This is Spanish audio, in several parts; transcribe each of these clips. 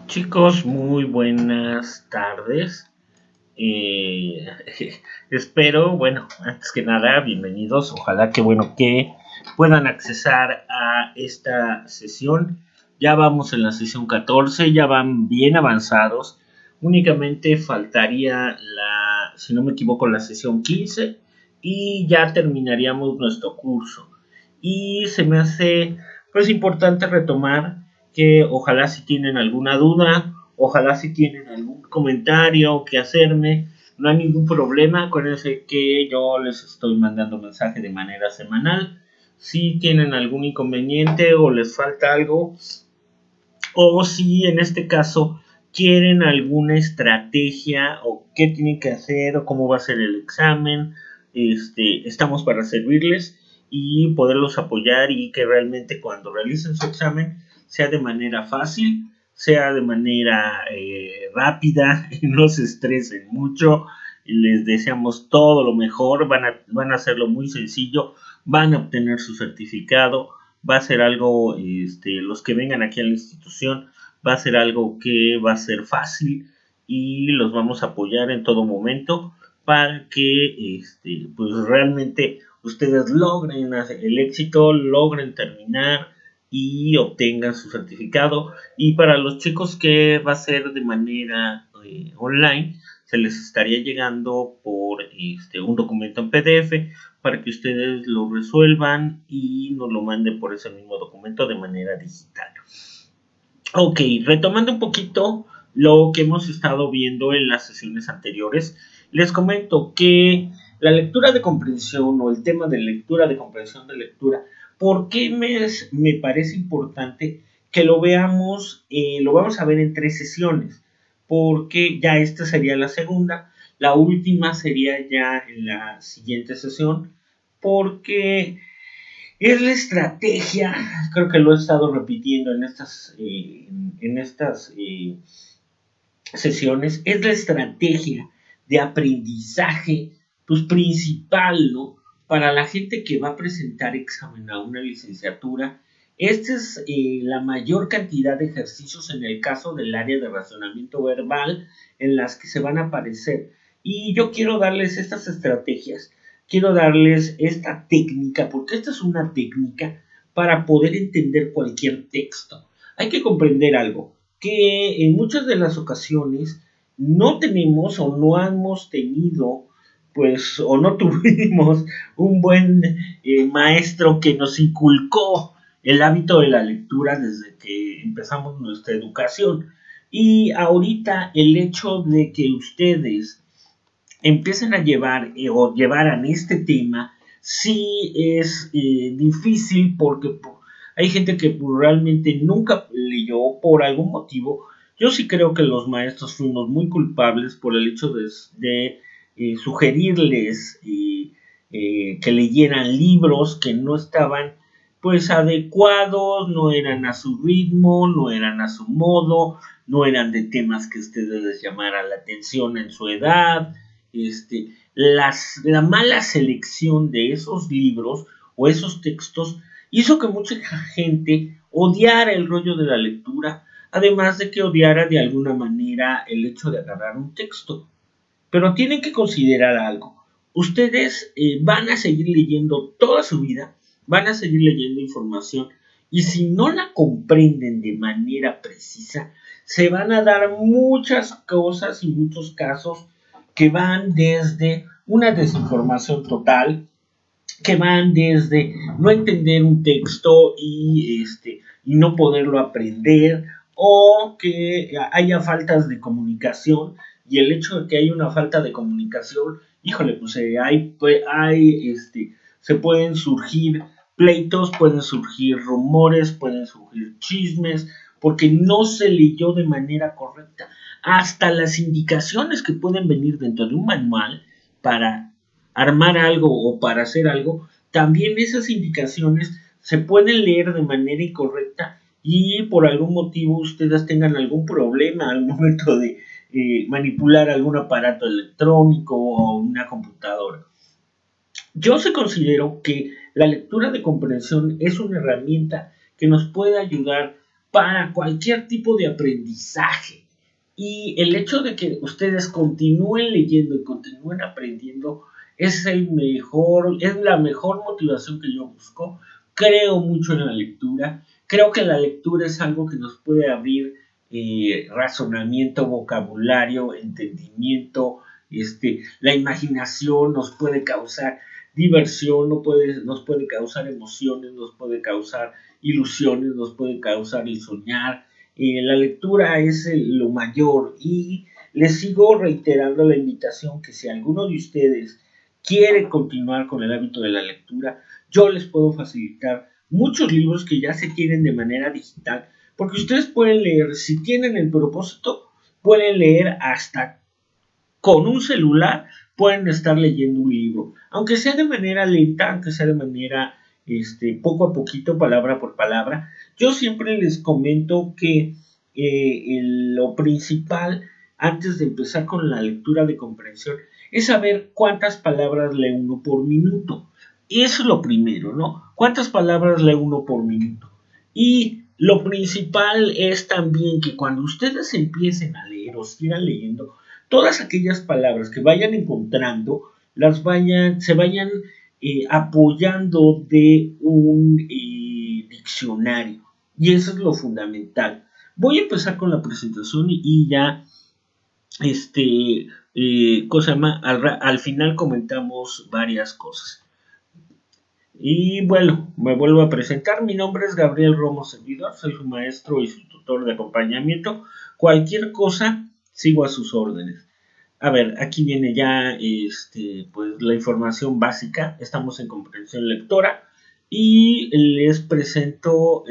Chicos, muy buenas tardes. Eh, espero, bueno, antes que nada, bienvenidos. Ojalá que, bueno, que puedan accesar a esta sesión. Ya vamos en la sesión 14, ya van bien avanzados. Únicamente faltaría si no me equivoco, la sesión 15 y ya terminaríamos nuestro curso. Y se me hace, pues, importante retomar que ojalá si tienen alguna duda, ojalá si tienen algún comentario que hacerme, no hay ningún problema. Acuérdense que yo les estoy mandando mensaje de manera semanal. Si tienen algún inconveniente o les falta algo, o si en este caso quieren alguna estrategia o qué tienen que hacer o cómo va a ser el examen, estamos para servirles y poderlos apoyar y que realmente cuando realicen su examen sea de manera fácil, sea de manera rápida, no se estresen mucho. Les deseamos todo lo mejor, van a hacerlo muy sencillo, van a obtener su certificado, va a ser algo, los que vengan aquí a la institución, va a ser algo que va a ser fácil y los vamos a apoyar en todo momento para que, pues realmente ustedes logren el éxito, logren terminar y obtengan su certificado. Y para los chicos que va a ser de manera online, se les estaría llegando por un documento en PDF para que ustedes lo resuelvan y nos lo manden por ese mismo documento de manera digital. Ok, retomando un poquito lo que hemos estado viendo en las sesiones anteriores, les comento que la lectura de comprensión o el tema de lectura de comprensión de lectura, ¿por qué me parece importante que lo veamos? Lo vamos a ver en 3 sesiones, porque ya esta sería la segunda, la última sería ya en la siguiente sesión, porque es la estrategia, creo que lo he estado repitiendo en estas sesiones, es la estrategia de aprendizaje pues, principal, ¿no? Para la gente que va a presentar examen a una licenciatura. Esta es la mayor cantidad de ejercicios en el caso del área de razonamiento verbal en las que se van a aparecer. Y yo quiero darles estas estrategias, quiero darles esta técnica, porque esta es una técnica para poder entender cualquier texto. Hay que comprender algo, que en muchas de las ocasiones no tenemos o no hemos tenido, pues, o no tuvimos un buen maestro que nos inculcó el hábito de la lectura desde que empezamos nuestra educación. Y ahorita el hecho de que ustedes empiecen a llevar o llevaran este tema, sí es difícil porque hay gente que realmente nunca leyó por algún motivo. Yo sí creo que los maestros fuimos muy culpables por el hecho de sugerirles que leyeran libros que no estaban pues adecuados, no eran a su ritmo, no eran a su modo, no eran de temas que a ustedes les llamara la atención en su edad. La mala selección de esos libros o esos textos hizo que mucha gente odiara el rollo de la lectura, además de que odiara de alguna manera el hecho de agarrar un texto. Pero tienen que considerar algo. Ustedes van a seguir leyendo toda su vida, van a seguir leyendo información y si no la comprenden de manera precisa, se van a dar muchas cosas y muchos casos que van desde una desinformación total, que van desde no entender un texto y no poderlo aprender, o que haya faltas de comunicación, y el hecho de que haya una falta de comunicación, híjole, pues se pueden surgir pleitos, pueden surgir rumores, pueden surgir chismes, porque no se leyó de manera correcta. Hasta las indicaciones que pueden venir dentro de un manual para armar algo o para hacer algo, también esas indicaciones se pueden leer de manera incorrecta y por algún motivo ustedes tengan algún problema al momento de manipular algún aparato electrónico o una computadora. Yo se considero que la lectura de comprensión es una herramienta que nos puede ayudar para cualquier tipo de aprendizaje. Y el hecho de que ustedes continúen leyendo y continúen aprendiendo es la mejor motivación que yo busco. Creo mucho en la lectura. Creo que la lectura es algo que nos puede abrir razonamiento, vocabulario, entendimiento, la imaginación, nos puede causar diversión, nos puede causar emociones, nos puede causar ilusiones, nos puede causar el soñar. La lectura es lo mayor, y les sigo reiterando la invitación que si alguno de ustedes quiere continuar con el hábito de la lectura, yo les puedo facilitar muchos libros que ya se tienen de manera digital, porque ustedes pueden leer, si tienen el propósito, pueden leer hasta con un celular, pueden estar leyendo un libro, aunque sea de manera lenta, aunque sea de manera poco a poquito, palabra por palabra. Yo siempre les comento que lo principal antes de empezar con la lectura de comprensión es saber cuántas palabras lee uno por minuto. Eso es lo primero, ¿no? ¿Cuántas palabras lee uno por minuto? Y lo principal es también que cuando ustedes empiecen a leer o sigan leyendo, todas aquellas palabras que vayan encontrando, se vayan apoyando de un diccionario. Y eso es lo fundamental. Voy a empezar con la presentación y ya, cosa más, al final comentamos varias cosas. Y bueno, me vuelvo a presentar. Mi nombre es Gabriel Romo Servidor, soy su maestro y su tutor de acompañamiento. Cualquier cosa, sigo a sus órdenes. A ver, aquí viene ya pues, la información básica. Estamos en comprensión lectora y les presento,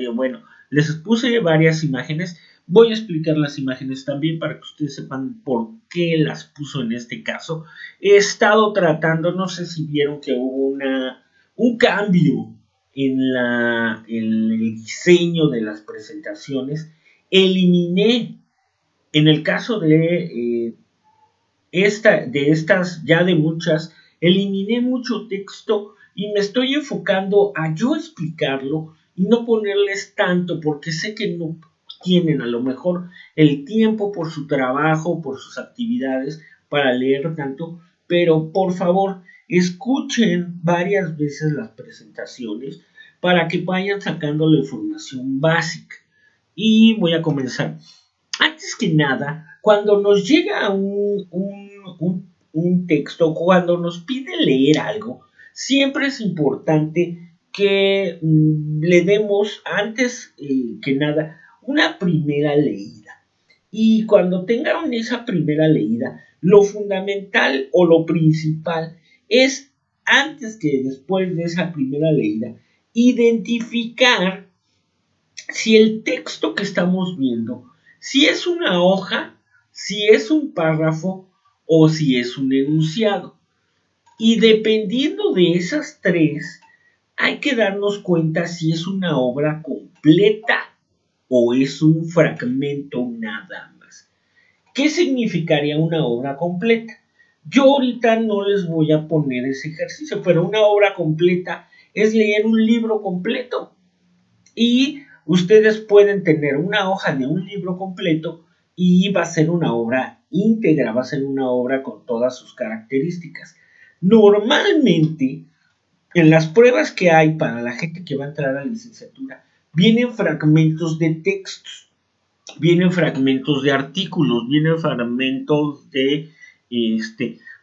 les puse varias imágenes. Voy a explicar las imágenes también para que ustedes sepan por qué las puso en este caso. He estado tratando, no sé si vieron que hubo un cambio en el diseño de las presentaciones. Eliminé, en el caso de estas, ya de muchas, eliminé mucho texto y me estoy enfocando a yo explicarlo y no ponerles tanto, porque sé que no tienen a lo mejor el tiempo por su trabajo, por sus actividades para leer tanto, pero por favor escuchen varias veces las presentaciones para que vayan sacando la información básica. Y voy a comenzar. Antes que nada, cuando nos llega un texto, cuando nos pide leer algo, siempre es importante que le demos, antes que nada, una primera leída. Y cuando tengan esa primera leída, lo fundamental o lo principal es, antes que después de esa primera leída, identificar si el texto que estamos viendo, si es una hoja, si es un párrafo o si es un enunciado. Y dependiendo de esas tres, hay que darnos cuenta si es una obra completa o es un fragmento nada más. ¿Qué significaría una obra completa? Yo ahorita no les voy a poner ese ejercicio, pero una obra completa es leer un libro completo. Y ustedes pueden tener una hoja de un libro completo y va a ser una obra íntegra, va a ser una obra con todas sus características. Normalmente, en las pruebas que hay para la gente que va a entrar a la licenciatura, vienen fragmentos de textos, vienen fragmentos de artículos, vienen fragmentos de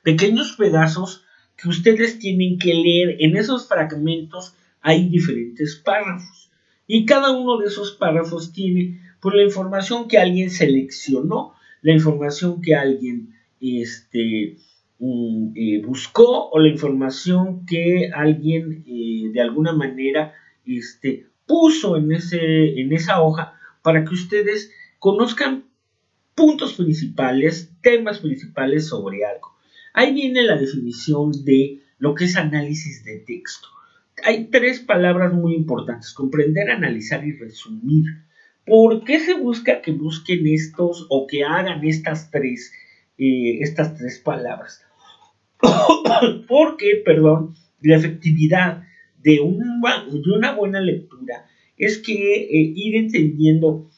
pequeños pedazos que ustedes tienen que leer. En esos fragmentos hay diferentes párrafos y cada uno de esos párrafos tiene pues la información que alguien seleccionó, la información que alguien buscó, o la información que alguien de alguna manera puso en esa hoja para que ustedes conozcan puntos principales, temas principales sobre algo. Ahí viene la definición de lo que es análisis de texto. Hay tres palabras muy importantes: comprender, analizar y resumir. ¿Por qué se busca que busquen estos o que hagan estas tres palabras? Porque, la efectividad de una buena lectura es que ir entendiendo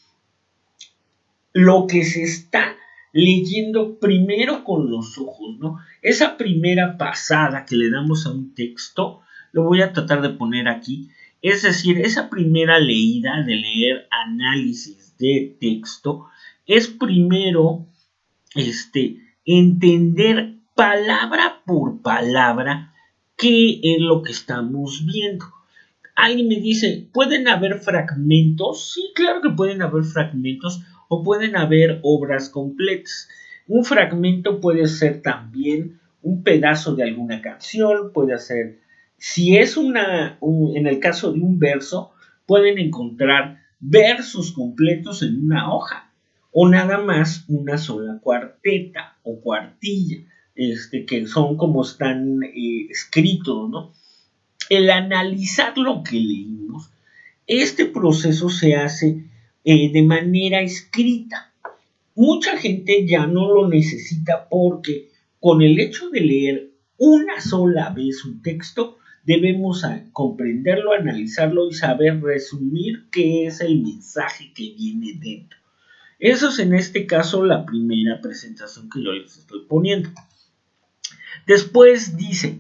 lo que se está leyendo primero con los ojos, ¿no? Esa primera pasada que le damos a un texto, lo voy a tratar de poner aquí, es decir, esa primera leída de leer análisis de texto, es primero entender palabra por palabra qué es lo que estamos viendo. Alguien me dice, ¿pueden haber fragmentos? Sí, claro que pueden haber fragmentos o pueden haber obras completas. Un fragmento puede ser también un pedazo de alguna canción, puede ser, si es en el caso de un verso, pueden encontrar versos completos en una hoja o nada más una sola cuarteta o cuartilla, que son como están escritos, ¿no? El analizar lo que leímos, este proceso se hace de manera escrita. Mucha gente ya no lo necesita porque con el hecho de leer una sola vez un texto, debemos comprenderlo, analizarlo y saber resumir qué es el mensaje que viene dentro. Eso es en este caso la primera presentación que yo les estoy poniendo. Después dice,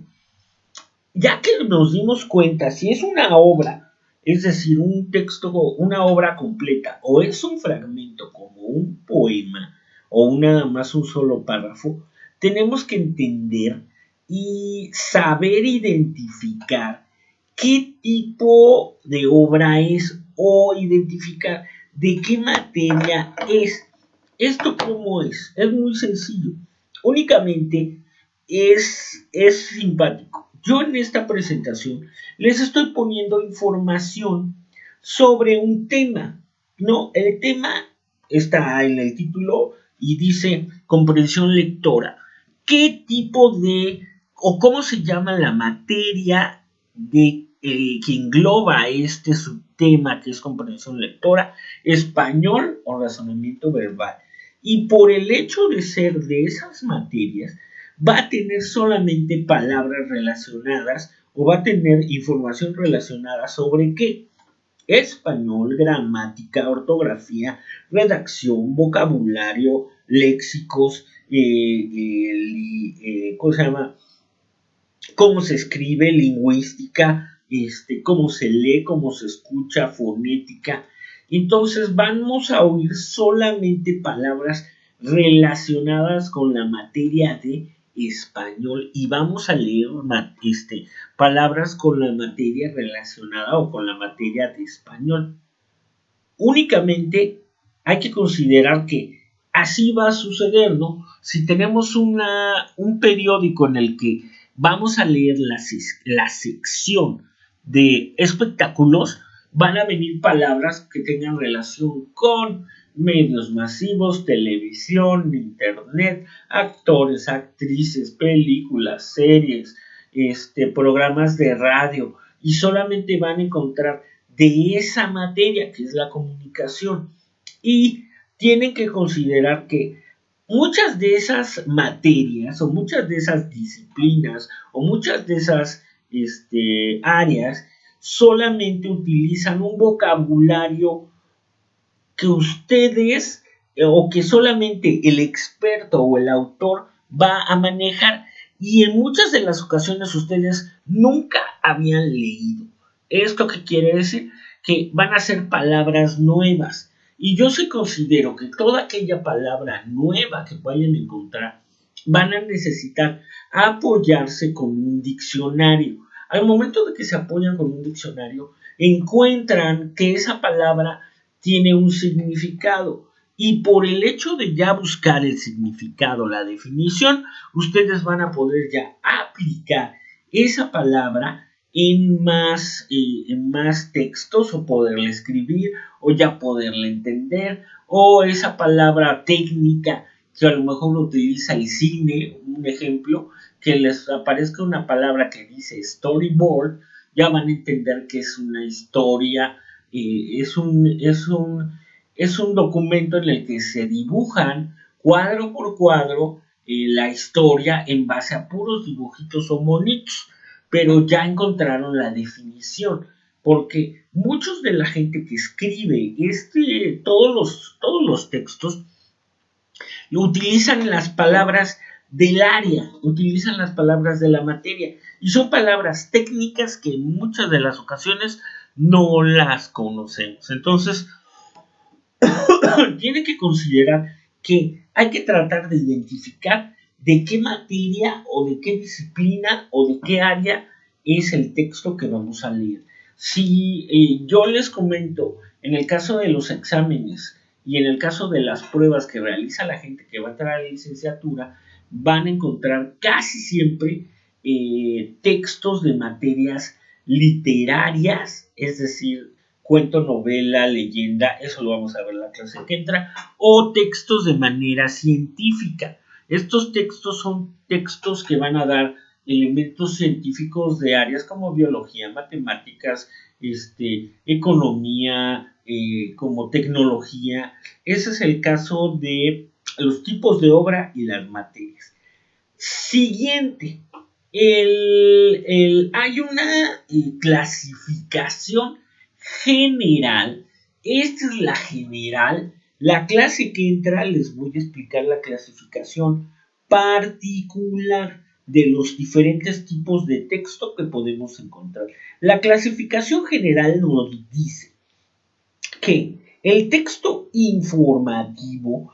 ya que nos dimos cuenta si es una obra, es decir, un texto, una obra completa, o es un fragmento como un poema, o nada más un solo párrafo, tenemos que entender y saber identificar qué tipo de obra es o identificar de qué materia es. ¿Esto cómo es? Es muy sencillo. Únicamente es simpático. Yo en esta presentación les estoy poniendo información sobre un tema, ¿no? El tema está en el título y dice comprensión lectora. ¿Qué tipo de o cómo se llama la materia que engloba este subtema que es comprensión lectora, español o razonamiento verbal? Y por el hecho de ser de esas materias, va a tener solamente palabras relacionadas o va a tener información relacionada sobre qué. Español, gramática, ortografía, redacción, vocabulario, léxicos, ¿cómo se llama? Cómo se escribe, lingüística, cómo se lee, cómo se escucha, fonética. Entonces vamos a oír solamente palabras relacionadas con la materia de español y vamos a leer palabras con la materia relacionada o con la materia de español. Únicamente hay que considerar que así va a suceder, ¿no? Si tenemos un periódico en el que vamos a leer la sección de espectáculos, van a venir palabras que tengan relación con medios masivos, televisión, internet, actores, actrices, películas, series, programas de radio, y solamente van a encontrar de esa materia que es la comunicación. Y tienen que considerar que muchas de esas materias o muchas de esas disciplinas o muchas de esas áreas solamente utilizan un vocabulario que ustedes o que solamente el experto o el autor va a manejar y en muchas de las ocasiones ustedes nunca habían leído. ¿Esto qué quiere decir? Que van a ser palabras nuevas. Y yo sí considero que toda aquella palabra nueva que vayan a encontrar van a necesitar apoyarse con un diccionario. Al momento de que se apoyan con un diccionario, encuentran que esa palabra tiene un significado. Y por el hecho de ya buscar el significado, la definición, ustedes van a poder ya aplicar esa palabra en más textos o poderla escribir o ya poderla entender o esa palabra técnica que a lo mejor utiliza el cine, un ejemplo, que les aparezca una palabra que dice storyboard, ya van a entender que es una historia, es un documento en el que se dibujan cuadro por cuadro la historia en base a puros dibujitos o monitos, pero ya encontraron la definición. porque muchos de la gente que escribe todos los textos utilizan las palabras del área, utilizan las palabras de la materia y son palabras técnicas que en muchas de las ocasiones no las conocemos. Entonces, tiene que considerar que hay que tratar de identificar de qué materia o de qué disciplina o de qué área es el texto que vamos a leer. Si yo les comento, en el caso de los exámenes y en el caso de las pruebas que realiza la gente que va a entrar a la licenciatura, van a encontrar casi siempre textos de materias literarias, es decir, cuento, novela, leyenda, eso lo vamos a ver en la clase que entra, o textos de manera científica. Estos textos son textos que van a dar elementos científicos de áreas como biología, matemáticas, economía, como tecnología. Ese es el caso de los tipos de obra y las materias. Siguiente, hay una clasificación general. Esta es la general. La clase que entra les voy a explicar la clasificación particular de los diferentes tipos de texto que podemos encontrar. La clasificación general nos dice que el texto informativo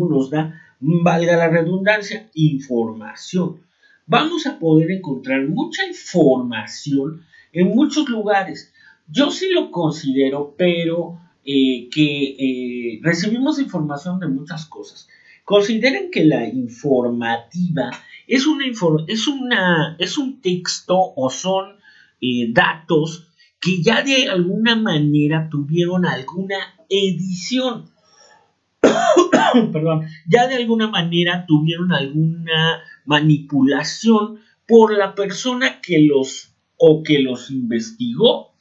nos da, valga la redundancia, información. Vamos a poder encontrar mucha información en muchos lugares. Yo sí lo considero, pero que recibimos información de muchas cosas. Consideren que la informativa es un texto o son datos que ya de alguna manera tuvieron alguna edición. Perdón, ya de alguna manera tuvieron alguna manipulación por la persona que los investigó,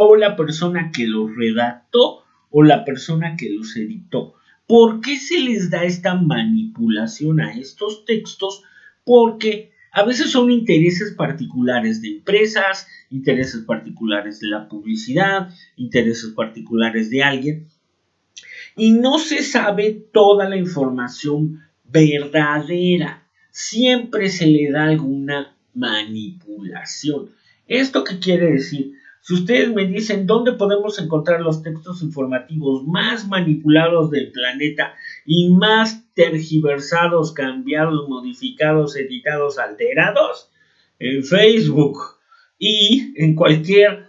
o la persona que los redactó, o la persona que los editó. ¿Por qué se les da esta manipulación a estos textos? Porque a veces son intereses particulares de empresas, intereses particulares de la publicidad, intereses particulares de alguien, y no se sabe toda la información verdadera. Siempre se le da alguna manipulación. ¿Esto qué quiere decir? Si ustedes me dicen dónde podemos encontrar los textos informativos más manipulados del planeta y más tergiversados, cambiados, modificados, editados, alterados, en Facebook y en cualquier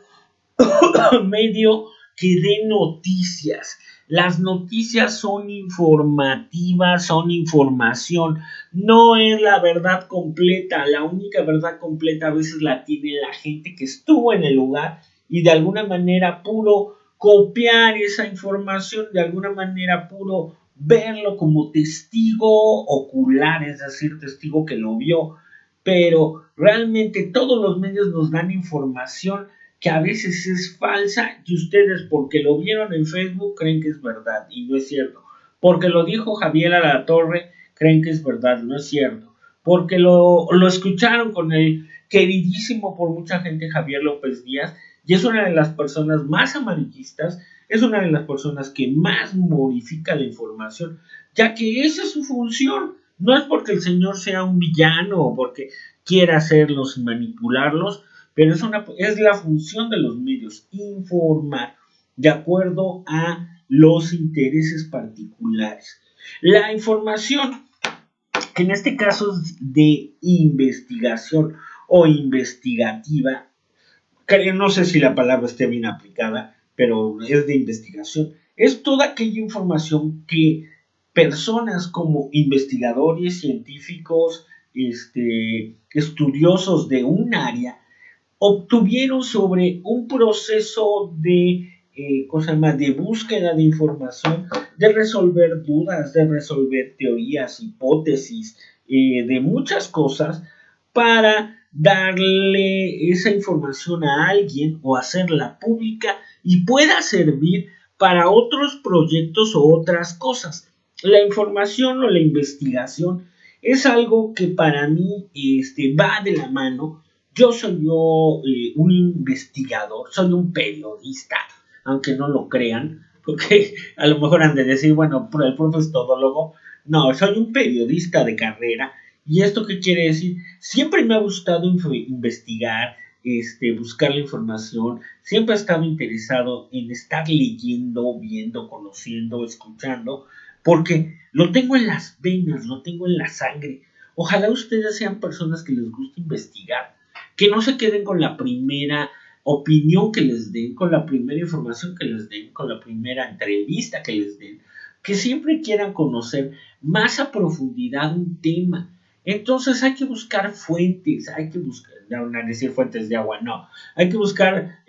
medio que dé noticias. Las noticias son informativas, son información, no es la verdad completa. La única verdad completa a veces la tiene la gente que estuvo en el lugar y de alguna manera pudo copiar esa información, de alguna manera pudo verlo como testigo ocular, es decir, testigo que lo vio, pero realmente todos los medios nos dan información que a veces es falsa y ustedes porque lo vieron en Facebook creen que es verdad y no es cierto. Porque lo dijo Javier Alatorre creen que es verdad, no es cierto. Porque lo escucharon con el queridísimo por mucha gente Javier López Díaz y es una de las personas más amarillistas, es una de las personas que más modifica la información, ya que esa es su función. No es porque el señor sea un villano o porque quiera hacerlos y manipularlos, pero es la función de los medios, informar de acuerdo a los intereses particulares. La información, que en este caso es de investigación o investigativa, no sé si la palabra esté bien aplicada, pero es de investigación, es toda aquella información que personas como investigadores, científicos, estudiosos de un área, obtuvieron sobre un proceso de, de búsqueda de información, de resolver dudas, de resolver teorías, hipótesis, de muchas cosas, para darle esa información a alguien o hacerla pública y pueda servir para otros proyectos o otras cosas. La información o la investigación es algo que para mí va de la mano. un investigador, soy un periodista, aunque no lo crean, porque a lo mejor han de decir, bueno, el profe es todólogo. No, soy un periodista de carrera. ¿Y esto qué quiere decir? Siempre me ha gustado investigar, buscar la información. Siempre he estado interesado en estar leyendo, viendo, conociendo, escuchando, porque lo tengo en las venas, lo tengo en la sangre. Ojalá ustedes sean personas que les guste investigar, que no se queden con la primera opinión que les den, con la primera información que les den, con la primera entrevista que les den, que siempre quieran conocer más a profundidad un tema. Entonces hay que buscar fuentes, hay que buscar, no decir fuentes de agua, no, hay que buscar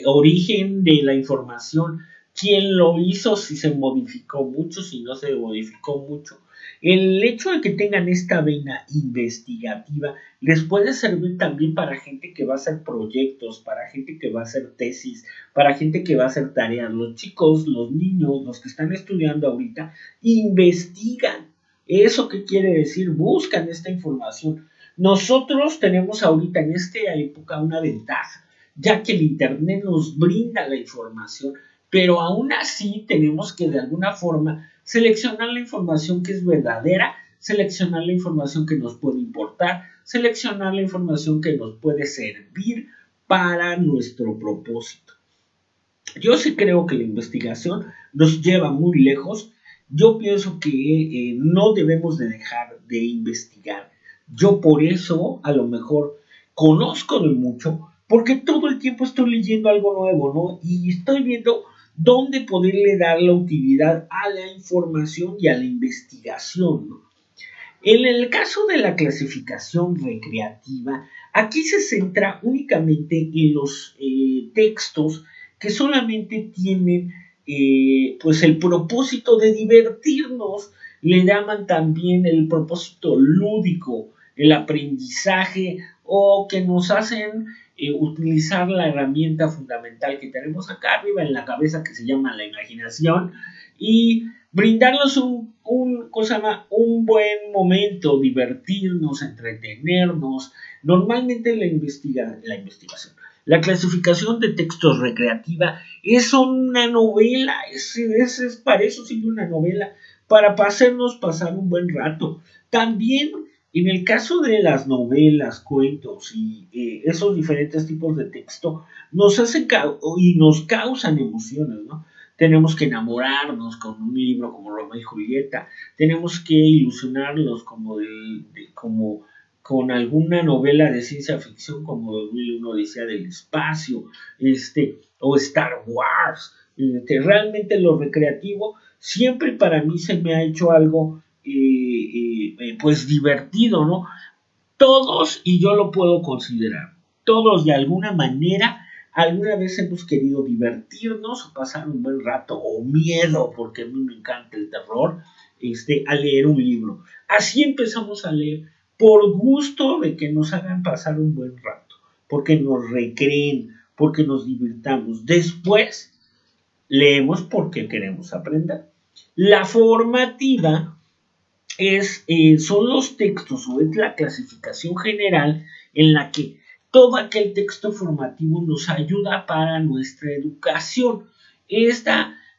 origen de la información, quién lo hizo, si se modificó mucho, si no se modificó mucho. El hecho de que tengan esta vena investigativa les puede servir también para gente que va a hacer proyectos, para gente que va a hacer tesis, para gente que va a hacer tareas. Los chicos, los niños, los que están estudiando ahorita, investigan. ¿Eso qué quiere decir? Buscan esta información. Nosotros tenemos ahorita en esta época una ventaja, ya que el Internet nos brinda la información, pero aún así tenemos que de alguna forma seleccionar la información que es verdadera, seleccionar la información que nos puede importar, seleccionar la información que nos puede servir para nuestro propósito. Yo sí creo que la investigación nos lleva muy lejos. Yo pienso que no debemos de dejar de investigar. Yo por eso a lo mejor conozco de mucho, porque todo el tiempo estoy leyendo algo nuevo, ¿no? Y estoy viendo dónde poderle dar la utilidad a la información y a la investigación, ¿no? En el caso de la clasificación recreativa, aquí se centra únicamente en los textos que solamente tienen pues el propósito de divertirnos, le llaman también el propósito lúdico, el aprendizaje, o que nos hacen utilizar la herramienta fundamental que tenemos acá arriba en la cabeza, que se llama la imaginación, y brindarnos un buen momento, divertirnos, entretenernos. Normalmente la investigación, la clasificación de textos recreativa es una novela, para eso sirve una novela, para hacernos pasar un buen rato. También en el caso de las novelas, cuentos y esos diferentes tipos de texto, nos hacen y nos causan emociones, ¿no? Tenemos que enamorarnos con un libro como Romeo y Julieta, tenemos que ilusionarnos como con alguna novela de ciencia ficción como 2001 Odisea del Espacio, o Star Wars. Realmente lo recreativo siempre para mí se me ha hecho algo pues divertido, ¿no? Todos, y yo lo puedo considerar, todos de alguna manera alguna vez hemos querido divertirnos o pasar un buen rato o miedo, porque a mí me encanta el terror, a leer un libro. Así empezamos a leer por gusto de que nos hagan pasar un buen rato, porque nos recreen, porque nos divirtamos. Después leemos porque queremos aprender. La formativa son los textos o es la clasificación general en la que todo aquel texto formativo nos ayuda para nuestra educación.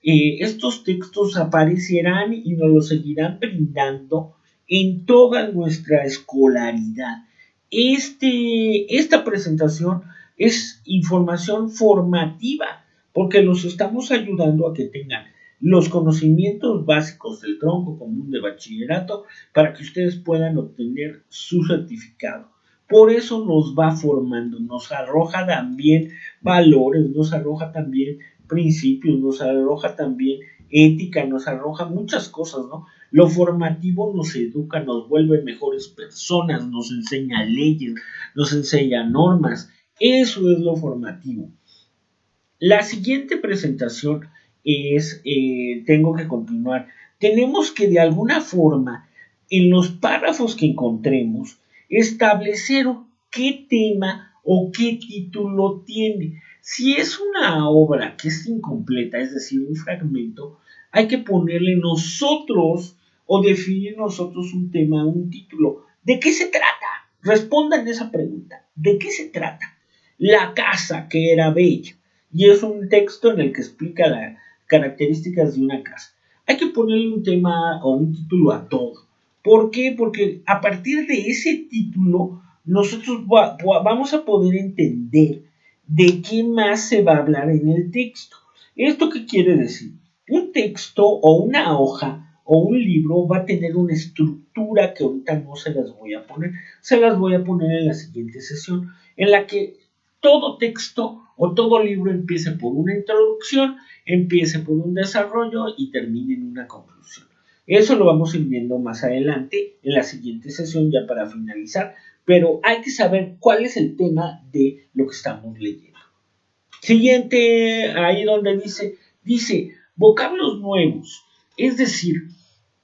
Estos textos aparecerán y nos los seguirán brindando en toda nuestra escolaridad. Esta presentación es información formativa porque los estamos ayudando a que tengan los conocimientos básicos del tronco común de bachillerato para que ustedes puedan obtener su certificado. Por eso nos va formando, nos arroja también valores, nos arroja también principios, nos arroja también ética, nos arroja muchas cosas, ¿no? Lo formativo nos educa, nos vuelve mejores personas, nos enseña leyes, nos enseña normas. Eso es lo formativo. La siguiente presentación tengo que continuar. Tenemos que de alguna forma, en los párrafos que encontremos, establecer qué tema o qué título tiene. Si es una obra que es incompleta, es decir, un fragmento, hay que ponerle nosotros o definir nosotros un tema, un título. ¿De qué se trata? respondan esa pregunta. ¿De qué se trata? La casa que era bella. Y es un texto en el que explica las características de una casa. Hay que ponerle un tema o un título a todo. ¿Por qué? Porque a partir de ese título nosotros vamos a poder entender de qué más se va a hablar en el texto. ¿Esto qué quiere decir? Un texto o una hoja o un libro va a tener una estructura que ahorita no se las voy a poner, se las voy a poner en la siguiente sesión, en la que todo texto o todo libro empiece por una introducción, empiece por un desarrollo y termine en una conclusión. Eso lo vamos a ir viendo más adelante en la siguiente sesión ya para finalizar, pero hay que saber cuál es el tema de lo que estamos leyendo. Siguiente, ahí donde dice vocablos nuevos, es decir,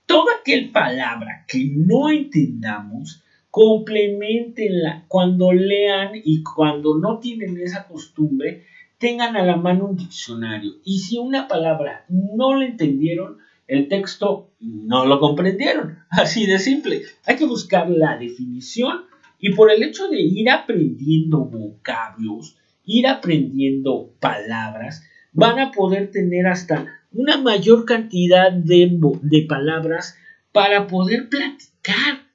toda aquella palabra que no entendamos, complementenla cuando lean y cuando no tienen esa costumbre, tengan a la mano un diccionario. Y si una palabra no la entendieron, el texto no lo comprendieron. Así de simple. Hay que buscar la definición y por el hecho de ir aprendiendo vocablos, ir aprendiendo palabras, van a poder tener hasta una mayor cantidad de palabras para poder platicar.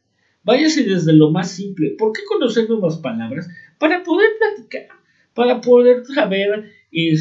Váyase desde lo más simple. ¿Por qué conocer nuevas palabras? Para poder platicar, para poder saber y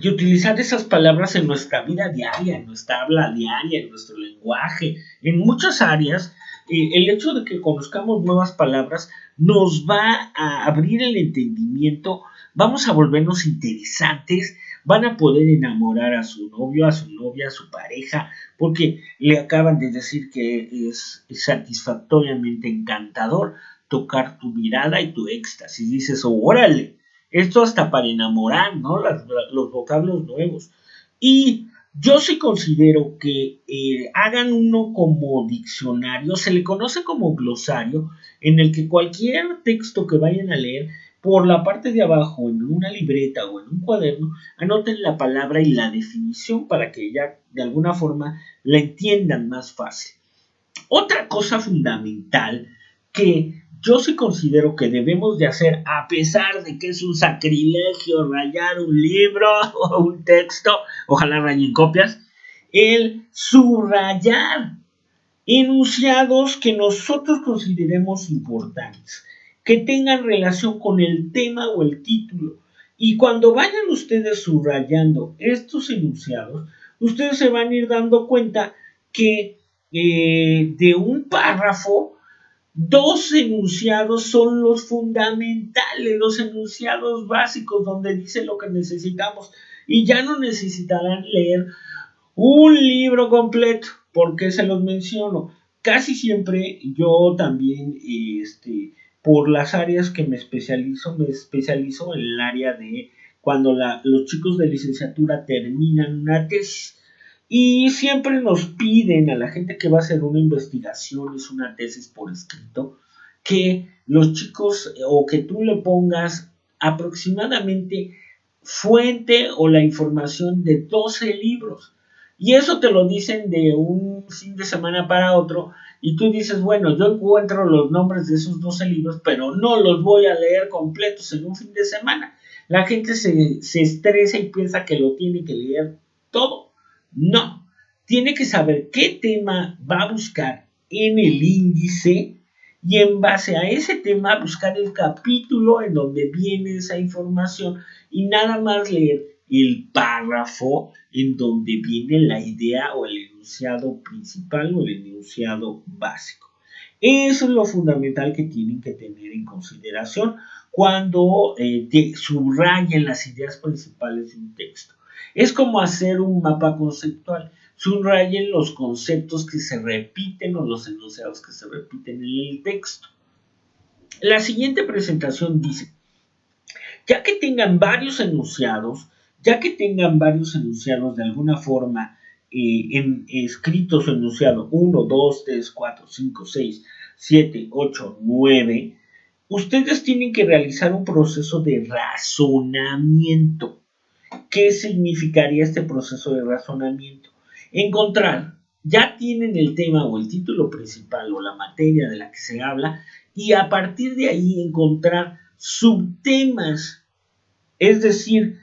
utilizar esas palabras en nuestra vida diaria, en nuestra habla diaria, en nuestro lenguaje, en muchas áreas. El hecho de que conozcamos nuevas palabras nos va a abrir el entendimiento, vamos a volvernos interesantes, van a poder enamorar a su novio, a su novia, a su pareja, porque le acaban de decir que es satisfactoriamente encantador tocar tu mirada y tu éxtasis. Dices, órale, esto hasta para enamorar, ¿no? Los vocablos nuevos. Y yo sí considero que hagan uno como diccionario, se le conoce como glosario, en el que cualquier texto que vayan a leer, por la parte de abajo, en una libreta o en un cuaderno, anoten la palabra y la definición para que ya de alguna forma la entiendan más fácil. Otra cosa fundamental que yo sí considero que debemos de hacer, a pesar de que es un sacrilegio rayar un libro o un texto, ojalá rayen copias, el subrayar enunciados que nosotros consideremos importantes, que tengan relación con el tema o el título. Y cuando vayan ustedes subrayando estos enunciados, ustedes se van a ir dando cuenta que de un párrafo, dos enunciados son los fundamentales, los enunciados básicos donde dice lo que necesitamos y ya no necesitarán leer un libro completo. ¿Por qué se los menciono? Casi siempre yo también, por las áreas que me especializo en el área de cuando los chicos de licenciatura terminan una tesis. Y siempre nos piden a la gente que va a hacer una investigación, es una tesis por escrito, que los chicos o que tú le pongas aproximadamente fuente o la información de 12 libros. Y eso te lo dicen de un fin de semana para otro. Y tú dices, bueno, yo encuentro los nombres de esos 12 libros, pero no los voy a leer completos en un fin de semana. La gente se estresa y piensa que lo tiene que leer todo. No, tiene que saber qué tema va a buscar en el índice y en base a ese tema buscar el capítulo en donde viene esa información y nada más leer el párrafo en donde viene la idea o el enunciado principal o el enunciado básico. Eso es lo fundamental que tienen que tener en consideración cuando subrayen las ideas principales de un texto. Es como hacer un mapa conceptual. Subrayen los conceptos que se repiten o los enunciados que se repiten en el texto. La siguiente presentación dice, ya que tengan varios enunciados de alguna forma escritos o enunciado 1, 2, 3, 4, 5, 6, 7, 8, 9, ustedes tienen que realizar un proceso de razonamiento. ¿Qué significaría este proceso de razonamiento? Encontrar, ya tienen el tema o el título principal o la materia de la que se habla, y a partir de ahí encontrar subtemas, es decir,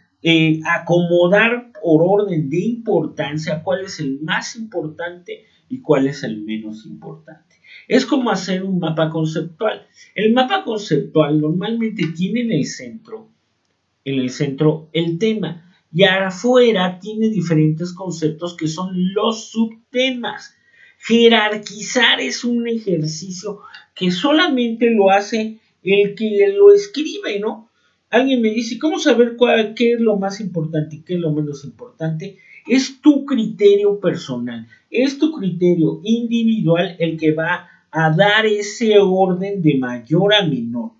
acomodar por orden de importancia cuál es el más importante y cuál es el menos importante. Es como hacer un mapa conceptual. El mapa conceptual normalmente tiene en el centro el tema y afuera tiene diferentes conceptos que son los subtemas. Jerarquizar es un ejercicio que solamente lo hace el que lo escribe, ¿no? Alguien me dice, ¿cómo saber qué es lo más importante y qué es lo menos importante? Es tu criterio personal, es tu criterio individual el que va a dar ese orden de mayor a menor.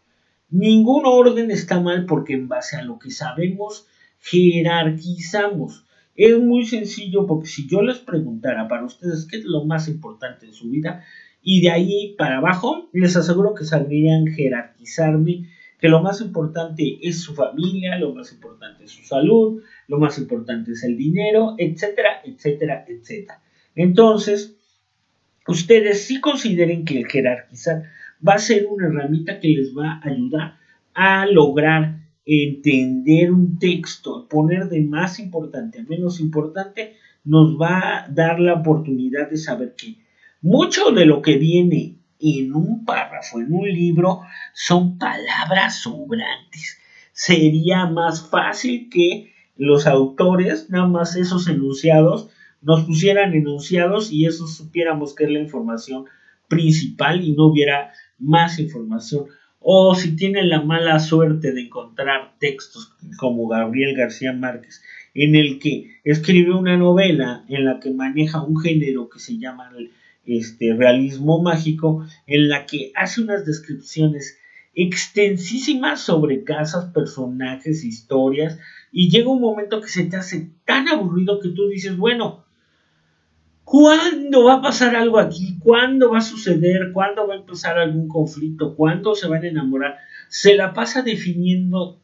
Ningún orden está mal porque en base a lo que sabemos jerarquizamos. Es muy sencillo porque si yo les preguntara para ustedes qué es lo más importante en su vida y de ahí para abajo, les aseguro que sabrían jerarquizarme que lo más importante es su familia, lo más importante es su salud, lo más importante es el dinero, etcétera, etcétera, etcétera. Entonces, ustedes sí consideren que el jerarquizar va a ser una herramienta que les va a ayudar a lograr entender un texto, poner de más importante a menos importante, nos va a dar la oportunidad de saber que mucho de lo que viene en un párrafo, en un libro, son palabras sobrantes. Sería más fácil que los autores, nada más esos enunciados, nos pusieran enunciados y eso supiéramos que es la información principal y no hubiera más información. O si tienen la mala suerte de encontrar textos como Gabriel García Márquez, en el que escribe una novela en la que maneja un género que se llama realismo mágico, en la que hace unas descripciones extensísimas sobre casas, personajes, historias, y llega un momento que se te hace tan aburrido que tú dices, bueno, ¿cuándo va a pasar algo aquí? ¿Cuándo va a suceder? ¿Cuándo va a empezar algún conflicto? ¿Cuándo se van a enamorar? Se la pasa definiendo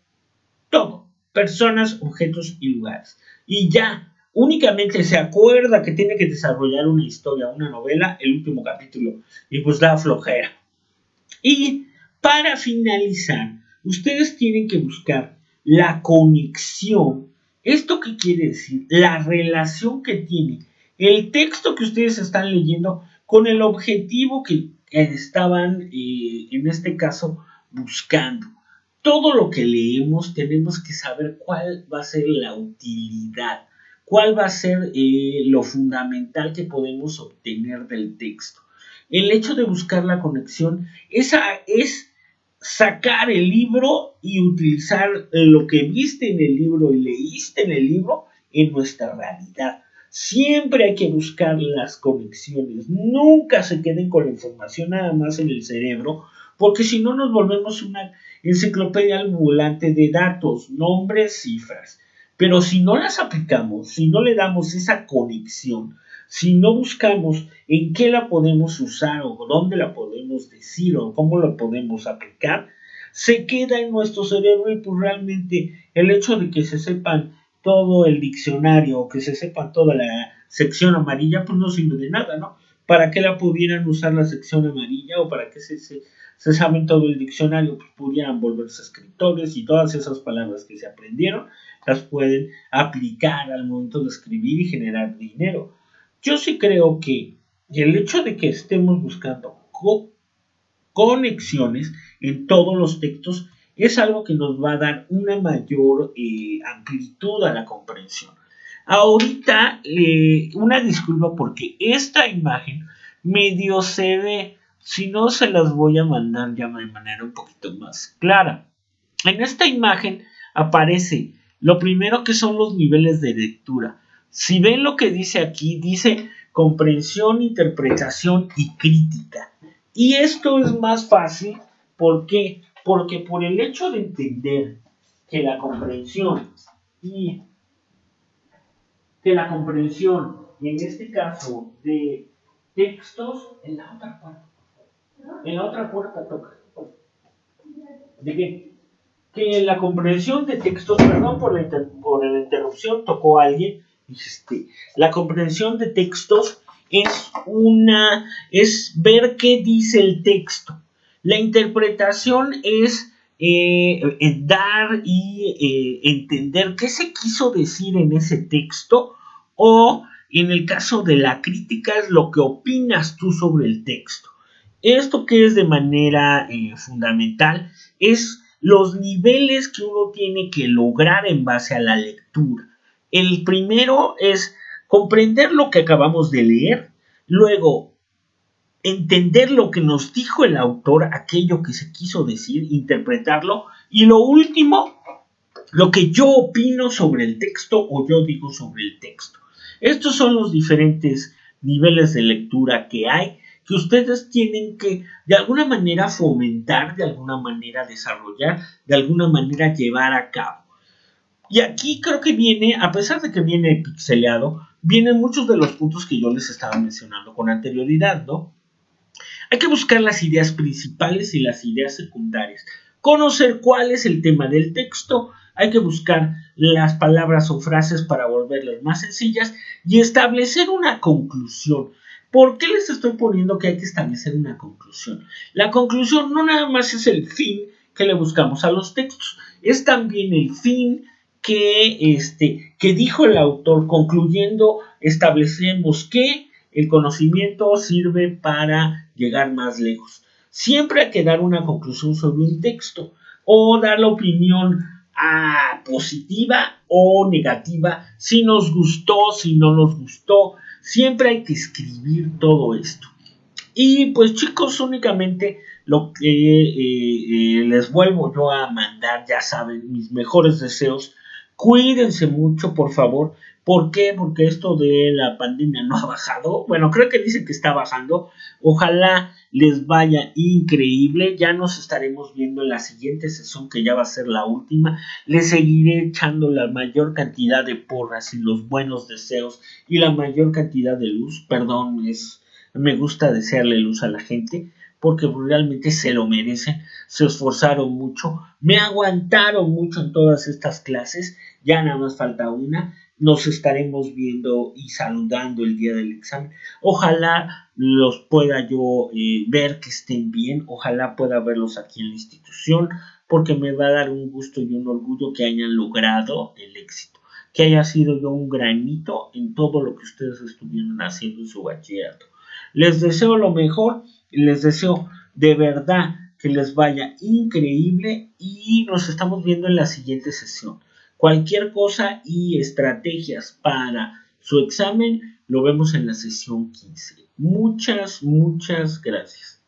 todo, personas, objetos y lugares. Y ya, únicamente se acuerda que tiene que desarrollar una historia, una novela, el último capítulo, y pues da flojera. Y para finalizar, ustedes tienen que buscar la conexión. ¿Esto qué quiere decir? La relación que tiene el texto que ustedes están leyendo con el objetivo que estaban, en este caso, buscando. Todo lo que leemos tenemos que saber cuál va a ser la utilidad, cuál va a ser lo fundamental que podemos obtener del texto. El hecho de buscar la conexión, esa es sacar el libro y utilizar lo que viste en el libro y leíste en el libro en nuestra realidad. Siempre hay que buscar las conexiones. Nunca se queden con la información nada más en el cerebro, porque si no nos volvemos una enciclopedia ambulante de datos, nombres, cifras. Pero si no las aplicamos, si no le damos esa conexión, si no buscamos en qué la podemos usar o dónde la podemos decir o cómo la podemos aplicar, se queda en nuestro cerebro y pues realmente el hecho de que se sepan todo el diccionario o que se sepan toda la sección amarilla pues no sirve de nada, ¿no? ¿Para qué la pudieran usar la sección amarilla o para qué se saben todo el diccionario? Pues pudieran volverse escritores y todas esas palabras que se aprendieron las pueden aplicar al momento de escribir y generar dinero. Yo sí creo que el hecho de que estemos buscando conexiones en todos los textos es algo que nos va a dar una mayor amplitud a la comprensión. Ahorita, una disculpa porque esta imagen medio se ve, si no se las voy a mandar ya de manera un poquito más clara. En esta imagen aparece lo primero que son los niveles de lectura. Si ven lo que dice aquí, dice comprensión, interpretación y crítica. Y esto es más fácil, ¿por qué? Porque por el hecho de entender que la comprensión en este caso de textos, en la otra puerta toca. ¿De qué? Que la comprensión de textos, perdón por la interrupción, tocó a alguien, la comprensión de textos es ver qué dice el texto. La interpretación es dar y entender qué se quiso decir en ese texto, o en el caso de la crítica es lo que opinas tú sobre el texto. Esto que es de manera fundamental es los niveles que uno tiene que lograr en base a la lectura. El primero es comprender lo que acabamos de leer, luego entender lo que nos dijo el autor, aquello que se quiso decir, interpretarlo, y lo último, lo que yo opino sobre el texto o yo digo sobre el texto. Estos son los diferentes niveles de lectura que hay, que ustedes tienen que de alguna manera fomentar, de alguna manera desarrollar, de alguna manera llevar a cabo. Y aquí creo que viene, a pesar de que viene pixeleado, vienen muchos de los puntos que yo les estaba mencionando con anterioridad, ¿no? Hay que buscar las ideas principales y las ideas secundarias, conocer cuál es el tema del texto, hay que buscar las palabras o frases para volverlas más sencillas y establecer una conclusión. ¿Por qué les estoy poniendo que hay que establecer una conclusión? La conclusión no nada más es el fin que le buscamos a los textos, es también el fin que dijo el autor. Concluyendo, establecemos que el conocimiento sirve para llegar más lejos. Siempre hay que dar una conclusión sobre un texto o dar la opinión positiva o negativa, si nos gustó, si no nos gustó. Siempre hay que escribir todo esto. Y pues chicos, únicamente lo que les vuelvo yo a mandar, ya saben, mis mejores deseos. Cuídense mucho, por favor. ¿Por qué? Porque esto de la pandemia no ha bajado. Bueno, creo que dicen que está bajando. Ojalá les vaya increíble. Ya nos estaremos viendo en la siguiente sesión, que ya va a ser la última. Les seguiré echando la mayor cantidad de porras y los buenos deseos y la mayor cantidad de luz. Perdón, me gusta desearle luz a la gente porque realmente se lo merecen, se esforzaron mucho, me aguantaron mucho en todas estas clases, ya nada más falta una, nos estaremos viendo y saludando el día del examen. Ojalá los pueda yo ver que estén bien, ojalá pueda verlos aquí en la institución, porque me va a dar un gusto y un orgullo que hayan logrado el éxito, que haya sido yo un granito en todo lo que ustedes estuvieron haciendo en su bachillerato. Les deseo lo mejor, les deseo de verdad que les vaya increíble y nos estamos viendo en la siguiente sesión. Cualquier cosa y estrategias para su examen lo vemos en la sesión 15. Muchas gracias.